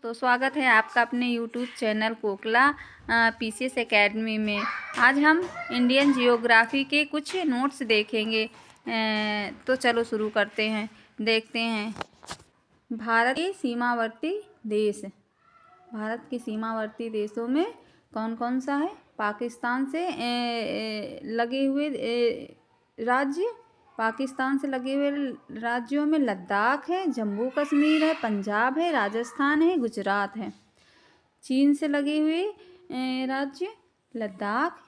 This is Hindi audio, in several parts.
दोस्तों, स्वागत है आपका अपने यूट्यूब चैनल कोकला पीसीएस एकेडमी में। आज हम इंडियन जियोग्राफी के कुछ नोट्स देखेंगे। तो चलो शुरू करते हैं। देखते हैं भारत के सीमावर्ती देश। भारत के सीमावर्ती देशों में कौन कौन सा है? पाकिस्तान से लगे हुए राज्य, पाकिस्तान से लगे हुए राज्यों में लद्दाख है, जम्मू कश्मीर है, पंजाब है, राजस्थान है, गुजरात है। चीन से लगे हुए राज्य लद्दाख,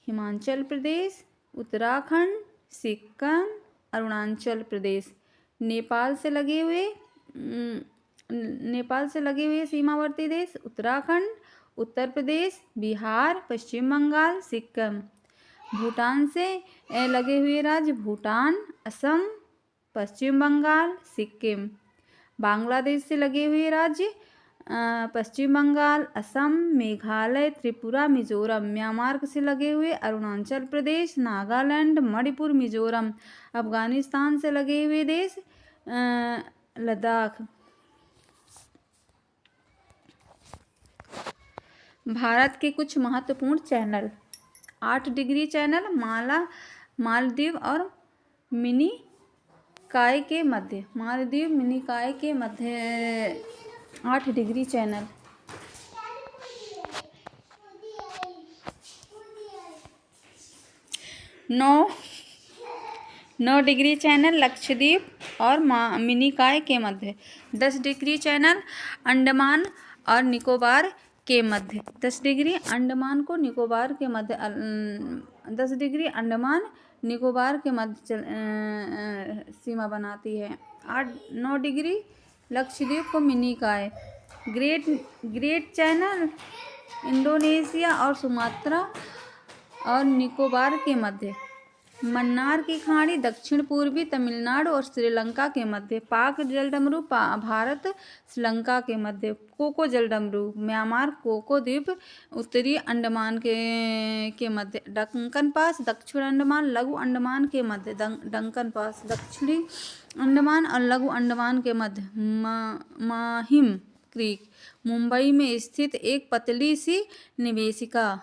हिमाचल प्रदेश, उत्तराखंड, सिक्किम, अरुणाचल प्रदेश। नेपाल से लगे हुए सीमावर्ती देश उत्तराखंड, उत्तर प्रदेश, बिहार, पश्चिम बंगाल, सिक्किम। भूटान से लगे हुए राज्य भूटान, असम, पश्चिम बंगाल, सिक्किम। बांग्लादेश से लगे हुए राज्य पश्चिम बंगाल, असम, मेघालय, त्रिपुरा, मिजोरम। म्यांमार से लगे हुए अरुणाचल प्रदेश, नागालैंड, मणिपुर, मिजोरम। अफगानिस्तान से लगे हुए देश लद्दाख। भारत के कुछ महत्वपूर्ण चैनल: 8 डिग्री चैनल मालदीव और मिनीकॉय के मध्य। मालदीव मिनीकॉय के मध्य 8 degree channel. 9 degree channel Lakshadweep और मिनीकॉय के मध्य। 10 डिग्री चैनल अंडमान और निकोबार के मध्य। 10 डिग्री अंडमान को निकोबार के मध्य 10 डिग्री अंडमान निकोबार के मध्य सीमा बनाती है। 9 डिग्री लक्षद्वीप को मिनीकॉय। ग्रेट चैनल इंडोनेशिया और सुमात्रा और निकोबार के मध्य। मन्नार की खाड़ी दक्षिण पूर्वी तमिलनाडु और श्रीलंका के मध्य। पाक जलडमरू भारत श्रीलंका के मध्य। कोको जलडमरू म्यांमार कोको द्वीप उत्तरी अंडमान के मध्य। डंकन पास दक्षिण अंडमान लघु अंडमान के मध्य। डंकन पास दक्षिणी अंडमान और लघु अंडमान के मध्य। माहिम क्रीक मुंबई में स्थित एक पतली सी निवेशिका।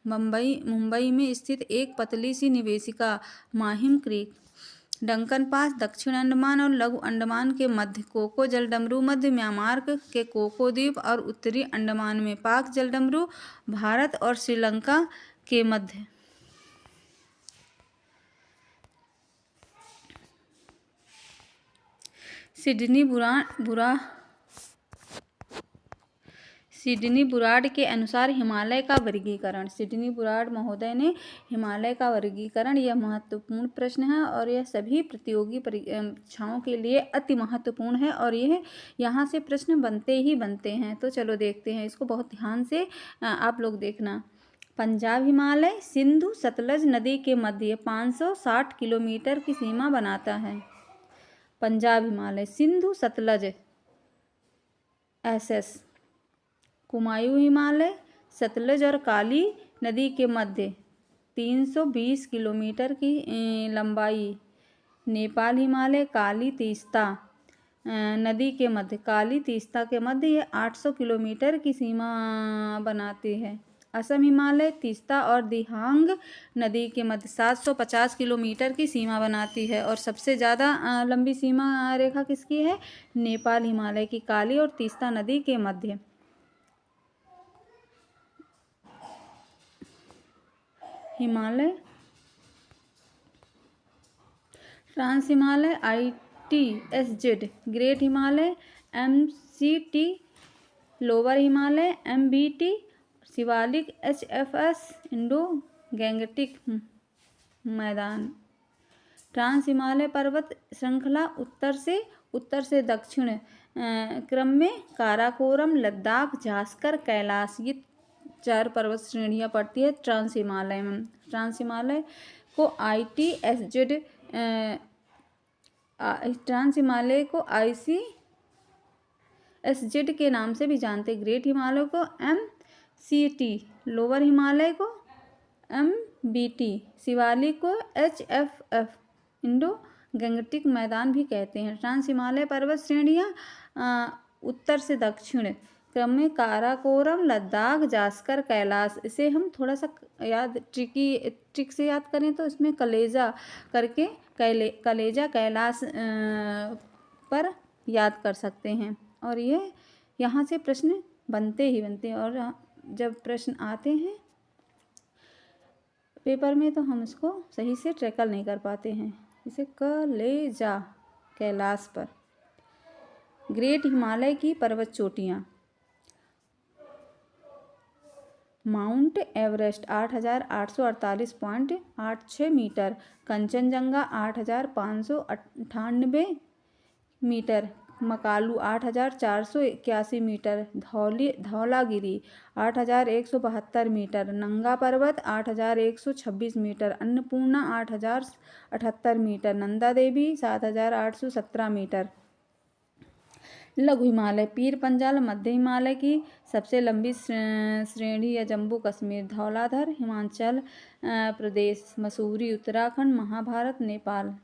मुंबई में स्थित एक पतली सी निवेशिका माहिम क्रीक। डंकन पास दक्षिण अंडमान और लघु अंडमान के मध्य। कोको जलडमरू मध्य म्यांमार के कोको द्वीप और उत्तरी अंडमान में। पाक जलडमरू भारत और श्रीलंका के मध्य। सिडनी बुराड के अनुसार हिमालय का वर्गीकरण। सिडनी बुराड महोदय ने हिमालय का वर्गीकरण, यह महत्वपूर्ण प्रश्न है और यह सभी प्रतियोगी परीक्षाओं के लिए अति महत्वपूर्ण है और यह यहाँ से प्रश्न बनते ही बनते हैं। तो चलो देखते हैं, इसको बहुत ध्यान से आप लोग देखना। पंजाब हिमालय सिंधु सतलज नदी के मध्य 560 किलोमीटर की सीमा बनाता है। पंजाब हिमालय सिंधु सतलज SS। कुमायूं हिमालय सतलज और काली नदी के मध्य 320 किलोमीटर की लंबाई। नेपाल हिमालय काली तीस्ता नदी के मध्य। काली तीस्ता के मध्य ये 800 किलोमीटर की सीमा बनाती है। असम हिमालय तीस्ता और दिहांग नदी के मध्य 750 किलोमीटर की सीमा बनाती है और सबसे ज़्यादा लंबी सीमा रेखा किसकी है? नेपाल हिमालय की, काली और तीस्ता नदी के मध्य। Himalaya trans Himalaya ITSZ। Great Himalaya MCT। Lower Himalaya MBT। Shivalik HFS। Indo Gangetic मैदान। ट्रांस हिमालय पर्वत श्रृंखला उत्तर से दक्षिण क्रम में काराकोरम, लद्दाख, जास्कर, कैलाश, ये 4 पर्वत श्रेणियाँ पड़ती है ट्रांस हिमालय में। ट्रांस हिमालय को ITSZ ट्रांस हिमालय को ICSZ के नाम से भी जानते। ग्रेट हिमालय को MCT, लोअर हिमालय को MBT, शिवालिक को HFF, इंडो गैंगटिक मैदान भी कहते हैं। ट्रांस हिमालय पर्वत श्रेणियाँ उत्तर से दक्षिण क्रम में काराकोरम, लद्दाख, जास्कर, कैलाश। इसे हम थोड़ा सा ट्रिक से याद करें तो इसमें कलेजा करके कलेजा कैलाश पर याद कर सकते हैं। और ये यहाँ से प्रश्न बनते ही बनते हैं, और जब प्रश्न आते हैं पेपर में तो हम इसको सही से टैकल नहीं कर पाते हैं। इसे कलेजा कैलाश पर। ग्रेट हिमालय की पर्वत चोटियाँ। Mount Everest 8,848.86 metre, Kanchenjunga 8,598 metre, Makalu 8,481 metre, Dhaulagiri 8,172 metre, Nanga Parbat 8,126 metre, Annapurna 8,078 metre, Nanda Devi 7,817 metre. लघु हिमालय। पीर पंजाल मध्य हिमालय की सबसे लंबी श्रेणी है जम्मू कश्मीर, धौलाधर हिमाचल प्रदेश, मसूरी उत्तराखंड, महाभारत नेपाल।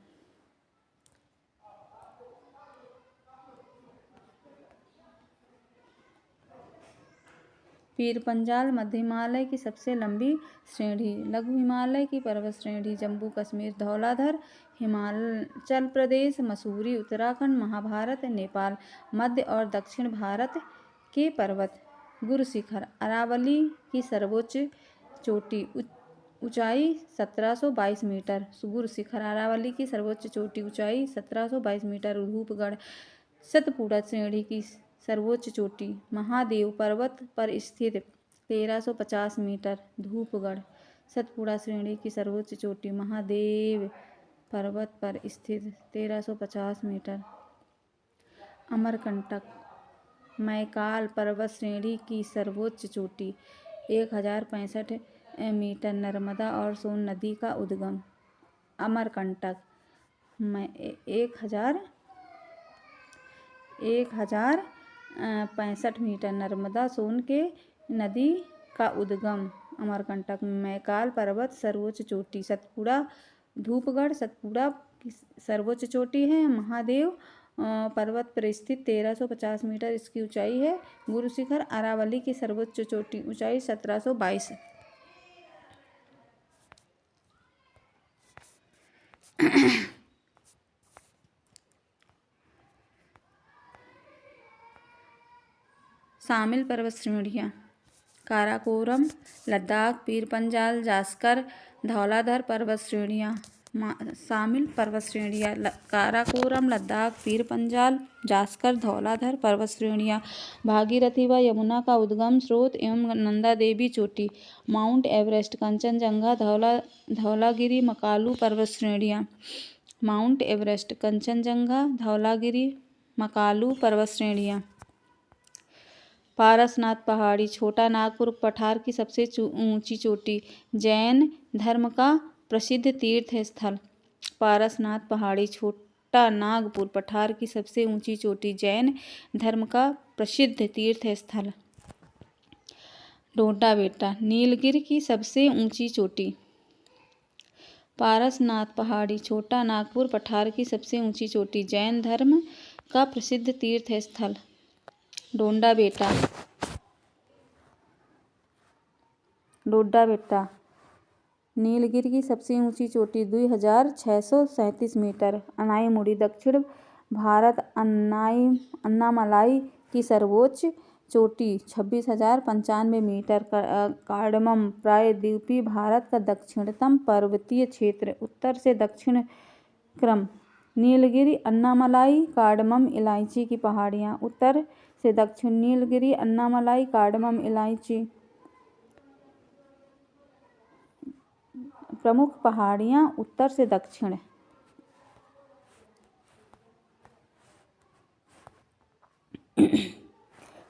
पीर पंजाल मध्य हिमालय की सबसे लंबी श्रेणी। लघु हिमालय की पर्वत श्रेणी जम्मू कश्मीर, धौलाधर हिमाचल प्रदेश, मसूरी उत्तराखंड, महाभारत नेपाल। मध्य और दक्षिण भारत के पर्वत। गुरु शिखर अरावली की सर्वोच्च चोटी, ऊंचाई 1722 मीटर। गुरु शिखर अरावली की सर्वोच्च चोटी, ऊंचाई 1722 मीटर। धूपगढ़ सतपुड़ा श्रेणी की सर्वोच्च चोटी, महादेव पर्वत पर स्थित 1350 मीटर। धूपगढ़ सतपुड़ा श्रेणी की सर्वोच्च चोटी, महादेव पर्वत पर स्थित 1350 मीटर। अमरकंटक मैकाल पर्वत श्रेणी की सर्वोच्च चोटी, 1065 मीटर। नर्मदा और सोन नदी का उद्गम। अमरकंटक 1065 मीटर। नर्मदा सोन के नदी का उद्गम। अमरकंटक मैकाल पर्वत सर्वोच्च चोटी। सतपुड़ा धूपगढ़ सतपुड़ा की सर्वोच्च चोटी है। महादेव पर्वत पर स्थित 1350 मीटर इसकी ऊंचाई है। गुरु शिखर अरावली की सर्वोच्च चोटी, ऊंचाई 1722। शामिल पर्वत श्रेणियाँ। काराकोरम, लद्दाख, पीर पंजाल, जास्कर, धौलाधर पर्वत श्रेणियाँ। शामिल पर्वत श्रेणियाँ। काराकोरम, लद्दाख, पीर पंजाल, जास्कर, धौलाधर पर्वत श्रेणियाँ। भागीरथी व यमुना का उद्गम स्रोत एवं नंदा देवी चोटी। माउंट एवरेस्ट, कंचनजंगा, धौलागिरी, मकालू पर्वत श्रेणियाँ। माउंट एवरेस्ट, कंचनजंगा, धौलागिरी, मकालू पर्वत श्रेणियाँ। पारसनाथ पहाड़ी, छोटा नागपुर पठार की सबसे ऊंची चोटी, जैन धर्म का प्रसिद्ध तीर्थ स्थल। पारसनाथ पहाड़ी, छोटा नागपुर पठार की सबसे ऊंची चोटी, जैन धर्म का प्रसिद्ध तीर्थ स्थल। डोडा बेटा, नीलगिरी की सबसे ऊंची चोटी। पारसनाथ पहाड़ी, छोटा नागपुर पठार की सबसे ऊंची चोटी, जैन धर्म का प्रसिद्ध तीर्थ स्थल। डोडा बेटा, डोडा बेटा, नीलगिरी की सबसे ऊंची चोटी 2637 मीटर। अनाईमुड़ी, दक्षिण भारत, अन्नामलाई की सर्वोच्च चोटी 26,095 मीटर। कार्डमम प्रायद्वीपीय भारत का दक्षिणतम पर्वतीय क्षेत्र, उत्तर से दक्षिण क्रम। नीलगिरी, अन्नामलाई, कार्डमम इलायची की पहाड़ियाँ, उत्तर से दक्षिण। नीलगिरी, अन्नामलाई, कार्डमम इलायची प्रमुख पहाड़ियाँ, उत्तर से दक्षिण।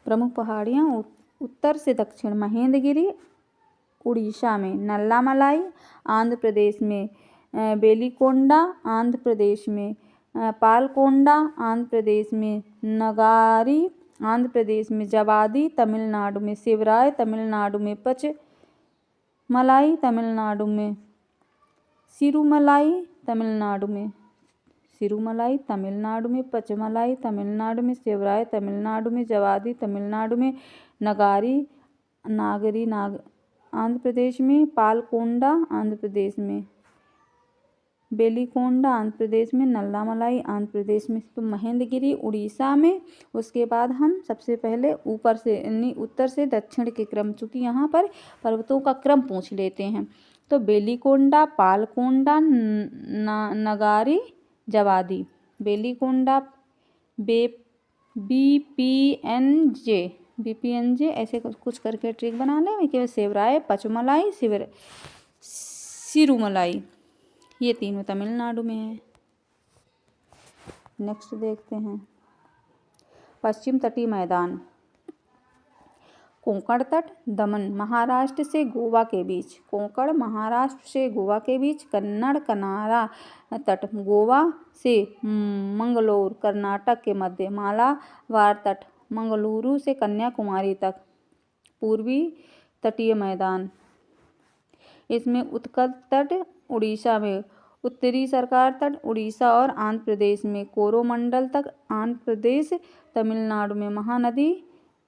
प्रमुख पहाड़ियाँ उत्तर से दक्षिण। महेंद्रगिरी उड़ीसा में, नल्लामलाई आंध्र प्रदेश में, बेलिकोंडा आंध्र प्रदेश में, पालकोंडा आंध्र प्रदेश में, नगारी आंध्र प्रदेश में, जवादी तमिलनाडु में, शिवराय तमिलनाडु में, पचमलाई तमिलनाडु में, सिरुमलाई तमिलनाडु में, सिरुमलाई तमिलनाडु में, पचमलाई तमिलनाडु में, शिवराय तमिलनाडु में, जवादी तमिलनाडु में, नागरी आंध्र प्रदेश में, पालकोंडा आंध्र प्रदेश में, बेलीकोंडा आंध्र प्रदेश में, नल्लामलाई आंध्र प्रदेश में। तो महेंद्रगिरी उड़ीसा में। उसके बाद हम सबसे पहले ऊपर से यानी उत्तर से दक्षिण के क्रम, चूँकि यहाँ पर पर्वतों का क्रम पूछ लेते हैं। तो बेलीकोंडा, पालकोंडा, नगारी, जवादी। बेलीकोंडा बीपीएनजे ऐसे कुछ करके ट्रिक बना लें कि शिवराय, पचमलाई, सिरुमलाई, ये तीनों तमिलनाडु में है। नेक्स्ट देखते हैं पश्चिम तटीय मैदान। कोंकण तट, दमन महाराष्ट्र से गोवा के बीच, कोंकण महाराष्ट्र से गोवा के बीच, कन्नड़ कनारा तट गोवा से मंगलोर कर्नाटक के मध्य, मालाबार तट मंगलुरु से कन्याकुमारी तक। पूर्वी तटीय मैदान, इसमें उत्कल तट उड़ीसा में, उत्तरी सरकार तट उड़ीसा और आंध्र प्रदेश में, कोरोमंडल तक आंध्र प्रदेश तमिलनाडु में, महानदी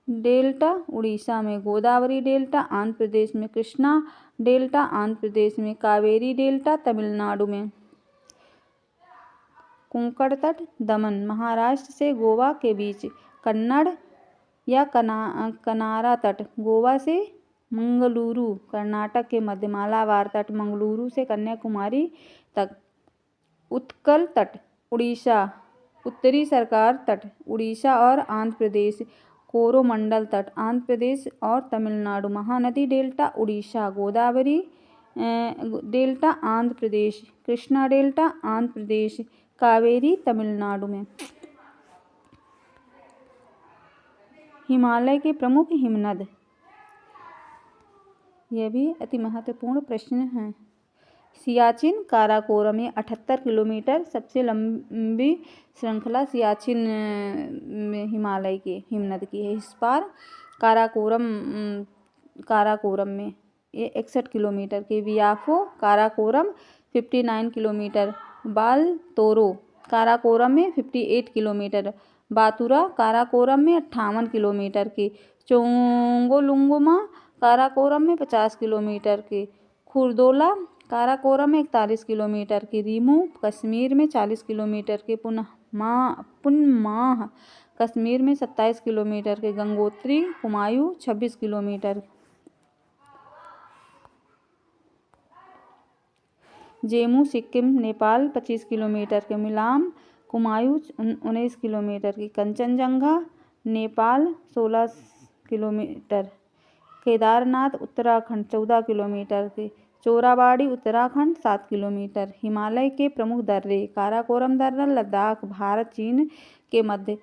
डेल्टा उड़ीसा में, गोदावरी डेल्टा आंध्र प्रदेश में, कृष्णा डेल्टा आंध्र प्रदेश में, कावेरी डेल्टा तमिलनाडु में। कोंकण तट, दमन महाराष्ट्र से गोवा के बीच, कन्नड़ या कनारा तट गोवा से मंगलुरु कर्नाटक के मध्य, मालाबार तट मंगलुरु से कन्याकुमारी तक। उत्कल तट उड़ीसा, उत्तरी सरकार तट उड़ीसा और आंध्र प्रदेश, कोरोमंडल तट आंध्र प्रदेश और Tamil Nadu, Mahanadi delta Orissa, Godavari delta Andhra Pradesh, Krishna delta Andhra Pradesh, Kaveri Tamil Nadu में। हिमालय के प्रमुख हिमनद, यह भी अति महत्वपूर्ण प्रश्न है। सियाचिन, काराकोरम में 78 किलोमीटर, सबसे लंबी श्रृंखला सियाचिन में हिमालय के हिमनद की है। इस पार काराकोरम में ये 61 किलोमीटर की, वियाफो काराकोरम 59 किलोमीटर, बालतोरो काराकोरम में 58 किलोमीटर, बातुरा काराकोरम में 58 किलोमीटर की, चोंगोलुंगमा काराकोरम में 50 किलोमीटर की, खुरदोला काराकोरम में 41 किलोमीटर की, रीमू कश्मीर में 40 किलोमीटर की, पुनमाह कश्मीर में 27 किलोमीटर के, गंगोत्री कुमायूं 26 किलोमीटर, जेमू सिक्किम नेपाल 25 किलोमीटर के, मिलाम कुमायूं 19 किलोमीटर की, कंचनजंगा नेपाल 16 किलोमीटर, केदारनाथ उत्तराखंड 14 किलोमीटर की, चोराबाड़ी उत्तराखंड 7 किलोमीटर। हिमालय के प्रमुख दर्रे, काराकोरम दर्रा लद्दाख भारत चीन के मध्य,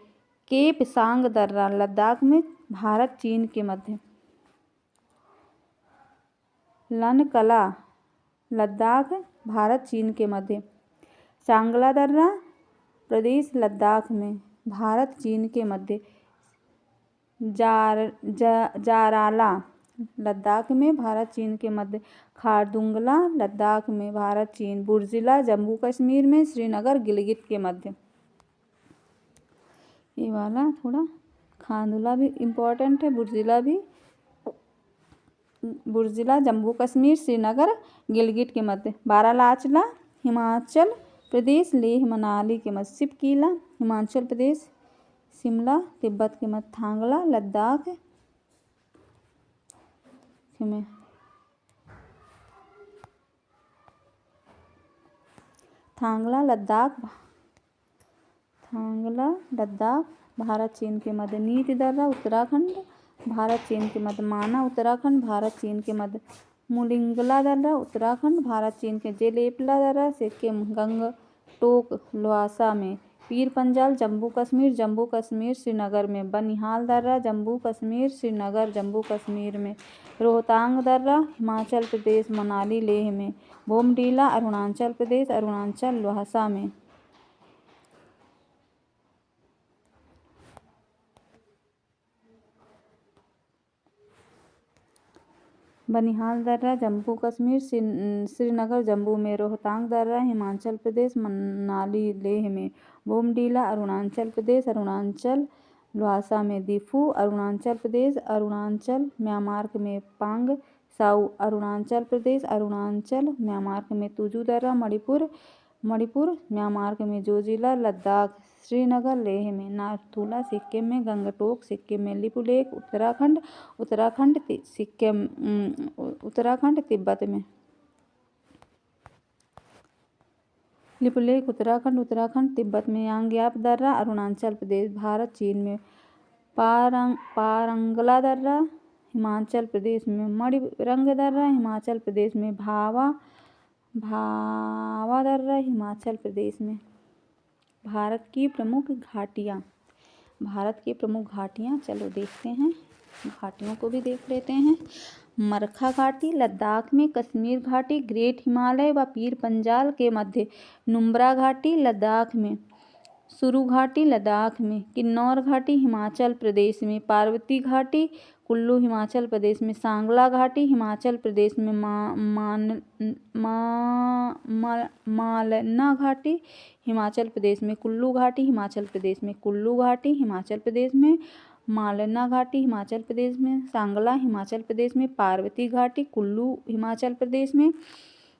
केप सांग दर्रा लद्दाख में भारत चीन के मध्य, लनकला लद्दाख भारत चीन के मध्य, चांगला दर्रा प्रदेश लद्दाख में भारत चीन के मध्य, जाराला लद्दाख में भारत चीन के मध्य, खारदुंगला लद्दाख में भारत चीन, बुर्जिला जम्मू कश्मीर में, श्रीनगर गिलगित के मध्य। ये वाला थोड़ा खारदुंगला भी इम्पोर्टेंट है, बुर्जिला जम्मू कश्मीर, श्रीनगर गिलगित के मध्य, बारालाचला हिमाचल प्रदेश, लेह मनाली के मध्य, सिपकीला हिमाचल प्रदेश, शिमला तिब्बत के मध्य, थांगला लद्दाख में, थांगला लद्दाख भारत चीन के मध्य, नीति दर्रा उत्तराखंड भारत चीन के मध्य, माना उत्तराखंड भारत चीन के मध्य, मुलिंगला दर्रा उत्तराखंड भारत चीन के, जेलेपला दर्रा सिक्किम, गंगटोक ल्हासा में, पीर पंजाल जम्मू कश्मीर श्रीनगर में, बनिहाल दर्रा जम्मू कश्मीर श्रीनगर जम्मू कश्मीर में, रोहतांग दर्रा हिमाचल प्रदेश मनाली लेह में, बोमडीला अरुणाचल प्रदेश अरुणाचल ल्हासा में। बनिहाल दर्रा जम्मू कश्मीर श्रीनगर जम्मू में, रोहतांग दर्रा हिमाचल प्रदेश मनाली लेह में, बोमडीला अरुणाचल प्रदेश अरुणाचल ल्हासा में, दिफू अरुणाचल प्रदेश अरुणाचल म्यांमार में, पांग साउ अरुणाचल प्रदेश अरुणाचल म्यांमार में, तुजू दर्रा मणिपुर म्यांमार में, जोजिला लद्दाख श्रीनगर लेह में, नाथुला सिक्किम में, गंगटोक सिक्किम में, लिपुलेख उत्तराखंड तिब्बत में, लिपुलेख उत्तराखंड तिब्बत में, यांग्याप दर्रा अरुणाचल प्रदेश भारत चीन में, पारंगला दर्रा हिमाचल प्रदेश में, मणिरंग दर्रा हिमाचल प्रदेश में, भावा दर्रा हिमाचल प्रदेश में। भारत की प्रमुख घाटियाँ चलो देखते हैं, घाटियों को भी देख लेते हैं। मरखा घाटी लद्दाख में, कश्मीर घाटी ग्रेट हिमालय व पीर पंजाल के मध्य, नुब्रा घाटी लद्दाख में, सुरु घाटी लद्दाख में, किन्नौर घाटी हिमाचल प्रदेश में, पार्वती घाटी कुल्लू हिमाचल प्रदेश में, सांगला घाटी हिमाचल प्रदेश में, मालना घाटी हिमाचल प्रदेश में, कुल्लू घाटी हिमाचल प्रदेश में, कुल्लू घाटी हिमाचल प्रदेश में, मालना घाटी हिमाचल प्रदेश में, सांगला हिमाचल प्रदेश में, पार्वती घाटी कुल्लू हिमाचल प्रदेश में,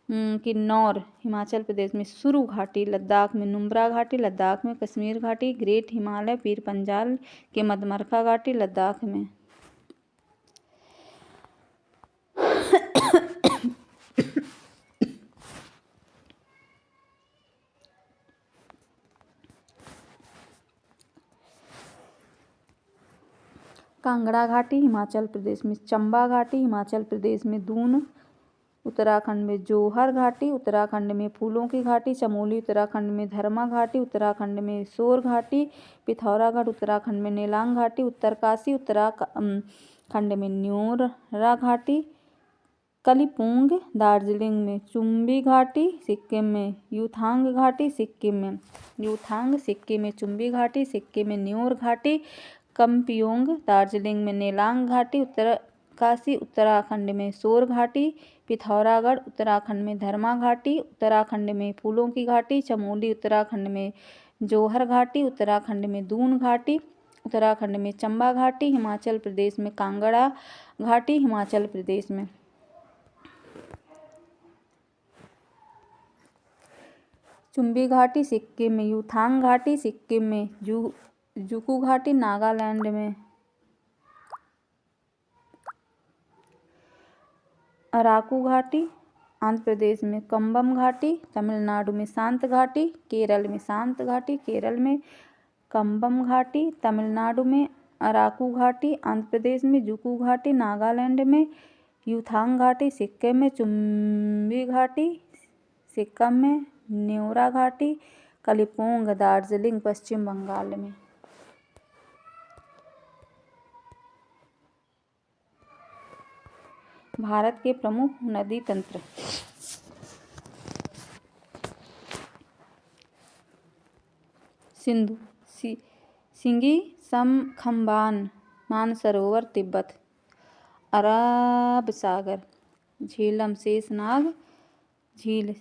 किन्नौर हिमाचल प्रदेश में, सुरु घाटी लद्दाख में, नुब्रा घाटी लद्दाख में, कश्मीर घाटी ग्रेट हिमालय पीर पंजाल के मध्य, मरखा घाटी लद्दाख में। कांगड़ा घाटी हिमाचल प्रदेश में, चंबा घाटी हिमाचल प्रदेश में, दून उत्तराखंड में, जोहर घाटी उत्तराखंड में, फूलों की घाटी चमोली उत्तराखंड में, धर्मा घाटी उत्तराखंड में, सोर घाटी पिथौरागढ़ उत्तराखंड में, नेलांग घाटी उत्तरकाशी उत्तराखंड में, न्योरा घाटी कलिम्पोंग दार्जिलिंग में, चुम्बी घाटी सिक्किम में, युथांग घाटी सिक्किम में, चुम्बी घाटी सिक्किम में, न्योर घाटी कम्पियोंग दार्जिलिंग में, नेलांग घाटी उत्तरकाशी उत्तराखंड में, सोर घाटी पिथौरागढ़ उत्तराखंड में, धर्मा घाटी उत्तराखंड में, फूलों की घाटी चमोली उत्तराखंड में, जोहर घाटी उत्तराखंड में, दून घाटी उत्तराखंड में, चंबा घाटी हिमाचल प्रदेश में, कांगड़ा घाटी हिमाचल प्रदेश में, चुम्बी घाटी सिक्किम में, युथांग घाटी सिक्किम में, जुकू घाटी नागालैंड में, अराकू घाटी आंध्र प्रदेश में, कंबम घाटी तमिलनाडु में, शांत घाटी केरल में, कंबम घाटी तमिलनाडु में, अराकू घाटी आंध्र प्रदेश में, जुकू घाटी नागालैंड में, युथांग घाटी सिक्किम में, चुम्बी घाटी सिक्किम में, न्योरा घाटी कलिम्पोंग दार्जिलिंग पश्चिम बंगाल में। भारत के प्रमुख नदी तंत्र सिंधु सिंगी समखंबान मानसरोवर तिब्बत, अरब सागर, झेलम शेषनाग झील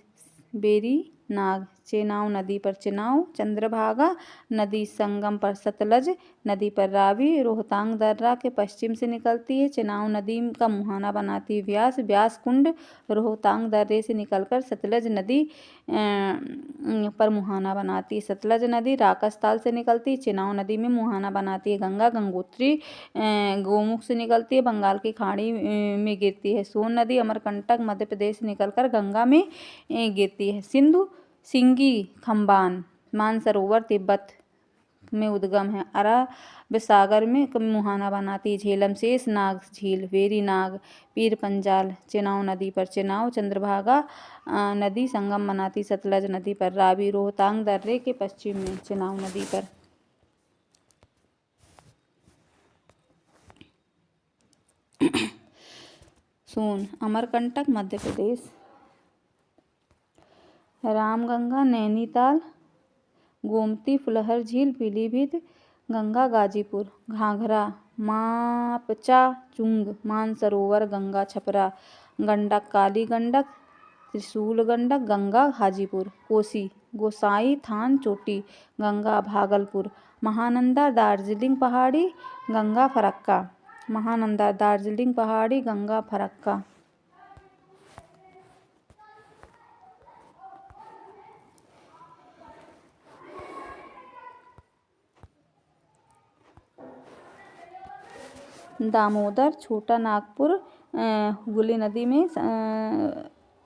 बेरी नाग, चेनाब नदी पर चेनाब, चंद्रभागा नदी संगम पर सतलज नदी पर रावी, रोहतांग दर्रा के पश्चिम से निकलती है, चेनाब नदी का मुहाना बनाती है, व्यास कुंड रोहतांग दर्रे से निकलकर सतलज नदी पर मुहाना बनाती है, सतलज नदी राकसताल से निकलती है, चेनाब नदी में मुहाना बनाती है, गंगा गंगोत्री गोमुख से निकलती है, बंगाल की खाड़ी में गिरती है, सोन नदी अमरकंटक मध्य प्रदेश से निकलकर गंगा में गिरती है, सिंधु सिंगी खंबान मानसरोवर तिब्बत में उद्गम है, अरब सागर में मुहाना बनाती है, झेलम शेषनाग झील वेरी नाग पीर पंजाल, चेनाब नदी पर चेनाब, चंद्रभागा नदी संगम बनाती सतलज नदी पर, रावी रोहतांग दर्रे के पश्चिम में चेनाब नदी पर। सोन अमरकंटक मध्य प्रदेश, रामगंगा नैनीताल, गोमती फुलहर झील पीलीभीत, गंगा गाजीपुर, घाघरा मापचा चुंग, मानसरोवर गंगा छपरा, गंडक काली गंडक, त्रिशूल गंडक गंगा हाजीपुर, कोसी गोसाई थान चोटी, गंगा भागलपुर, महानंदा दार्जिलिंग पहाड़ी, गंगा फरक्का, महानंदा दार्जिलिंग पहाड़ी, गंगा फरक्का। दामोदर छोटा नागपुर हुगली नदी में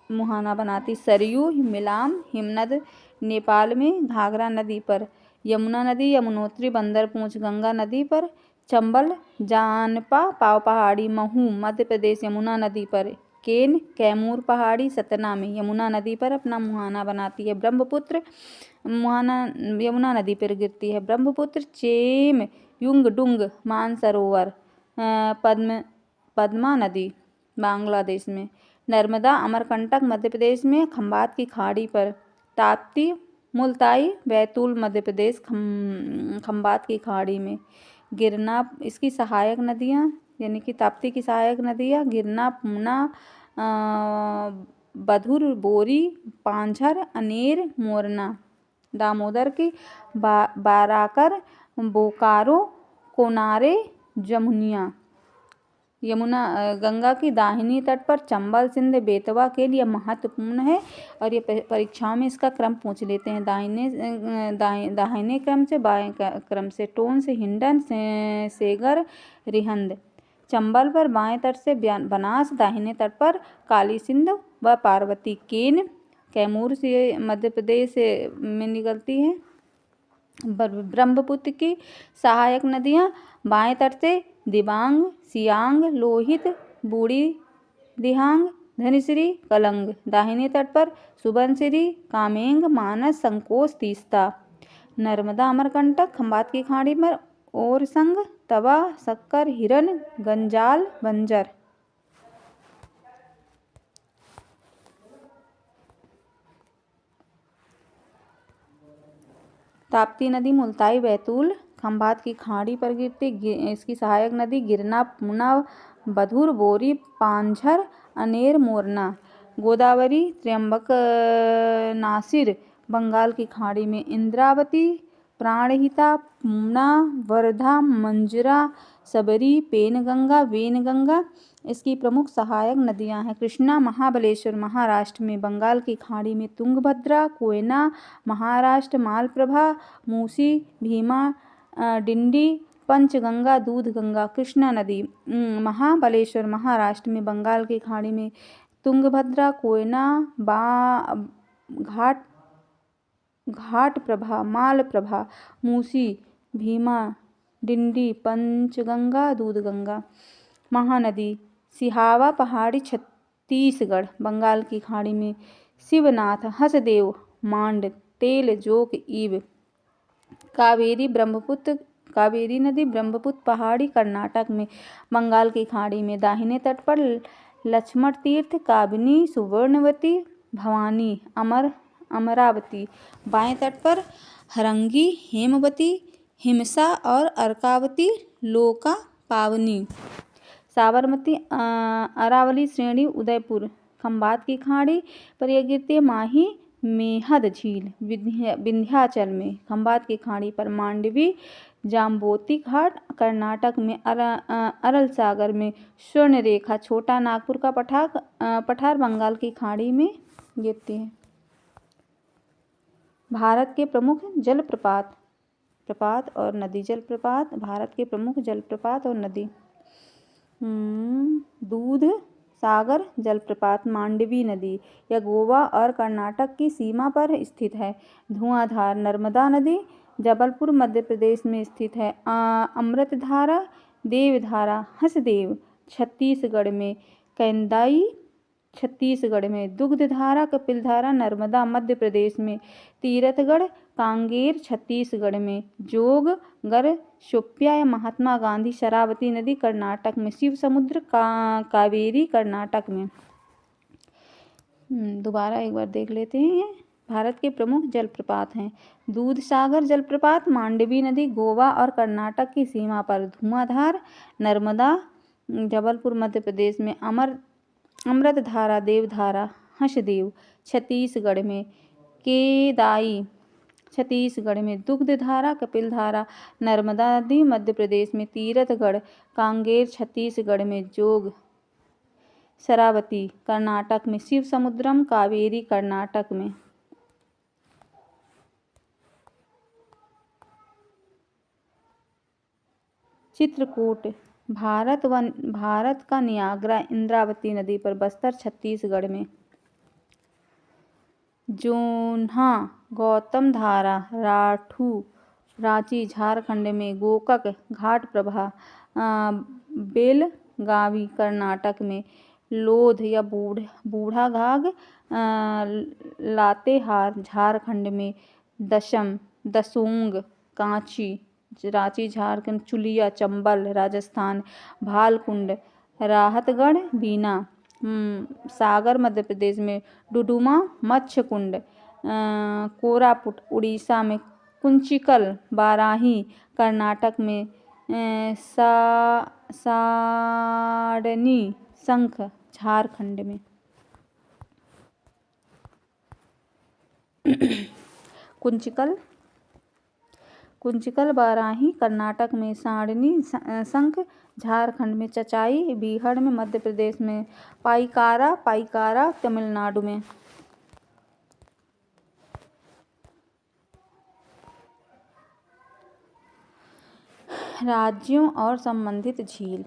मुहाना बनाती। सरयू मिलाम हिमनद नेपाल में घाघरा नदी पर। यमुना नदी यमुनोत्री बंदरपूंछ गंगा नदी पर। चंबल जानपा पाव पहाड़ी महू मध्य प्रदेश यमुना नदी पर। केन कैमूर पहाड़ी सतना में यमुना नदी पर अपना मुहाना बनाती है। ब्रह्मपुत्र मुहाना यमुना नदी पर गिरती है। ब्रह्मपुत्र चेम युंगडुंग मानसरोवर पद्मा नदी बांग्लादेश में। नर्मदा अमरकंटक मध्य प्रदेश में खंबात की खाड़ी पर। ताप्ती मुल्ताई बैतूल मध्य प्रदेश खंबात की खाड़ी में। गिरना इसकी सहायक नदियाँ यानी कि ताप्ती की सहायक नदियाँ गिरना पूना बधुर बोरी पांझर अनेर मोरना। दामोदर की बाराकर बोकारो कोनारे जमुनिया। यमुना गंगा की दाहिनी तट पर चंबल सिंध बेतवा के लिए महत्वपूर्ण है और ये परीक्षाओं में इसका क्रम पूछ लेते हैं। दाहिने क्रम से बाएं क्रम से टोंस हिंडन सेगर रिहंद। चंबल पर बाएं तट से बनास, दाहिने तट पर काली सिंध व पार्वती। केन कैमूर से मध्य प्रदेश में निकलती है। ब्रह्मपुत्र की सहायक नदियाँ बाएं तट से दिबांग, सियांग, लोहित, बूढ़ी दिहांग, धनसिरी, कलंग। दाहिने तट पर सुबनसिरी, कामेंग, मानस, संकोच, तीस्ता। नर्मदा अमरकंटक खंबात की खाड़ी पर ओरसंग, तवा, शक्कर, हिरन, गंजाल, बंजर। ताप्ती नदी मुल्ताई बैतूल खंबात की खाड़ी पर गिरती। इसकी सहायक नदी गिरना पूना बधुर बोरी पांझर अनेर मोरना। गोदावरी त्र्यंबक नासिर बंगाल की खाड़ी में। इंद्रावती प्राणहिता पूना वर्धा मंजरा सबरी पेनगंगा वेनगंगा इसकी प्रमुख सहायक नदियां हैं। कृष्णा महाबलेश्वर महाराष्ट्र में। बंगाल की खाड़ी में तुंगभद्रा कोयना महाराष्ट्र मालप्रभा मूसी भीमा डिंडी पंचगंगा दूधगंगा। कृष्णा नदी महाबलेश्वर महाराष्ट्र में। बंगाल की खाड़ी में तुंगभद्रा कोयना घाटप्रभा मालप्रभा मूसी भीमा डिंडी पंचगंगा दूधगंगा। महानदी सिहावा पहाड़ी छत्तीसगढ़। बंगाल की खाड़ी में शिवनाथ हसदेव मांड तेल जोक ईब। कावेरी नदी ब्रह्मपुत्र पहाड़ी कर्नाटक में। बंगाल की खाड़ी में दाहिने तट पर लक्ष्मण तीर्थ काबिनी सुवर्णवती भवानी अमरावती। बाएं तट पर हरंगी हेमवती हिमसा और अर्कावती लोका पावनी। साबरमती अरावली श्रेणी उदयपुर खंबात की खाड़ी पर यह गिरती है। माही मेहद झील विंध्याचल में। खंबात की खाड़ी पर मांडवी जाम्बोती घाट कर्नाटक में। अरल सागर में। स्वर्ण रेखा छोटा नागपुर का पठार बंगाल की खाड़ी में गिरती है। भारत के प्रमुख जलप्रपात और नदी। जलप्रपात भारत के प्रमुख जलप्रपात और नदी। दूध सागर जलप्रपात मांडवी नदी। यह गोवा और कर्नाटक की सीमा पर स्थित है। धुआंधार नर्मदा नदी जबलपुर मध्य प्रदेश में स्थित है। अमृतधारा देवधारा हसदेव छत्तीसगढ़ में। कैंदाई छत्तीसगढ़ में। दुग्धधारा कपिलधारा नर्मदा मध्य प्रदेश में। तीरथगढ़ कांगेर छत्तीसगढ़ में। जोगगर शोपिया महात्मा गांधी शरावती नदी कर्नाटक में। शिव समुद्र कावेरी कर्नाटक में। दोबारा एक बार देख लेते हैं। भारत के प्रमुख जलप्रपात हैं। दूधसागर जलप्रपात मांडवी नदी गोवा और कर्नाटक की सीमा पर, धुआंधार नर्मदा जबलपुर मध्य प्रदेश में, अमृतधारा देवधारा हंसदेव छत्तीसगढ़ में, केदाई छत्तीसगढ़ में, दुग्धधारा कपिलधारा नर्मदा नदी मध्य प्रदेश में, तीरथगढ़ कांगेर छत्तीसगढ़ में, जोग शरावती कर्नाटक में, शिवसमुद्रम कावेरी कर्नाटक में। चित्रकूट भारत का नियाग्रा इंद्रावती नदी पर, बस्तर छत्तीसगढ़ में। जोन्हा गौतम धारा राठू रांची झारखंड में, गोकक घाट प्रभा बेलगावी कर्नाटक में, लोध या बूढ़ा घाघ लातेहार झारखंड में, दसोंग रांची झारखंड, चुलिया चंबल राजस्थान, भालकुंड राहतगढ़ बीना सागर मध्य प्रदेश में, डुडुमा मत्स्य कुंड कोरापुट उड़ीसा में, कुंचिकल बाराही कर्नाटक में, साडनी शंख झारखंड में। कुंचिकल बाराही कर्नाटक में, साडनी शंख झारखंड में, चचाई बीहड़ में मध्य प्रदेश में, पाइकारा तमिलनाडु में। राज्यों और संबंधित झील।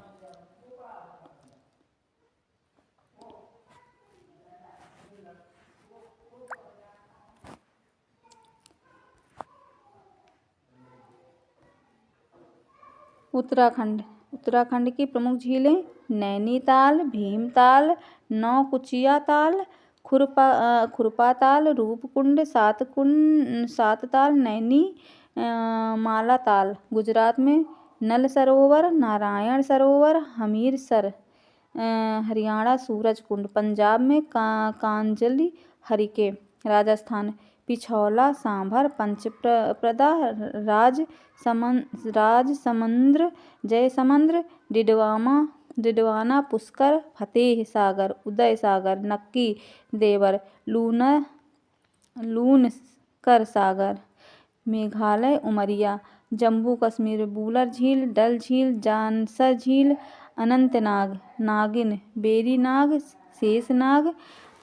उत्तराखंड की प्रमुख झीलें नैनीताल, भीमताल, नौकुचिया ताल, खुरपा ताल, रूपकुंड, सातताल, नैनी माला ताल। गुजरात में नल सरोवर, नारायण सरोवर, हमीरसर। हरियाणा सूरजकुंड। पंजाब में कांजली हरिके। राजस्थान पिछौला, सांभर, पंचप्रदा, राजसमंद्र, जयसमंद्र, डिडवाना, पुष्कर, फतेह सागर, उदय सागर, नक्की, देवर, लूनकर सागर। मेघालय उमरिया। जम्मू कश्मीर बूलर झील, डल झील, जानसर झील, अनंतनाग, नागिन, बेरीनाग, शेषनाग,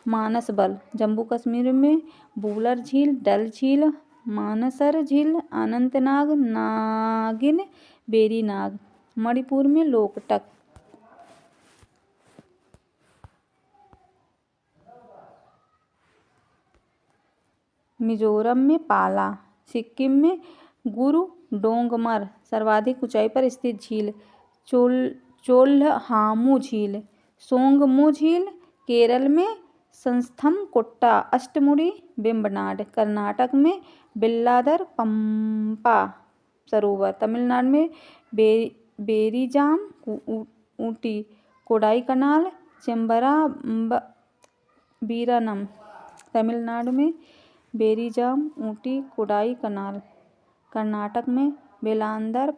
मानसबल। जम्मू कश्मीर में बूलर झील, डल झील, मानसर झील, अनंतनाग, नागिन, बेरीनाग। मणिपुर में लोकटक। मिजोरम में पाला। सिक्किम में गुरुडोंगमर। सर्वाधिक ऊंचाई पर स्थित झील चोल्हामू झील, सोंगमू झील। केरल में संस्थमकोट्टा, अष्टमुडी, वेम्बनाड। कर्नाटक में बिल्लाधर पंपा सरोवर। तमिलनाडु में बेरीजाम, ऊटी, कोडाईकनाल, चेम्बरावीरनम। तमिलनाडु में बेरीजाम, ऊटी, कोडाईकनाल। कर्नाटक में बेलांदर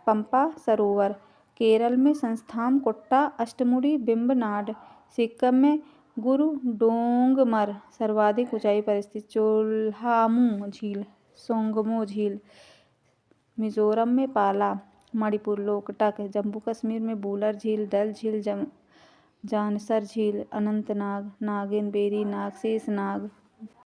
पंपा सरोवर। केरल में संस्थानकोट्टा, अष्टमुडी, वेम्बनाड। सिक्किम में गुरुडोंगमर। सर्वाधिक ऊंचाई पर स्थित चोल्हामू झील, सोंगमू झील। मिजोरम में पाला। मणिपुर लोकटक। जम्मू कश्मीर में बूलर झील, डल झील, जानसर झील, अनंतनाग, नागिन, बेरीनाग, शेषनाग।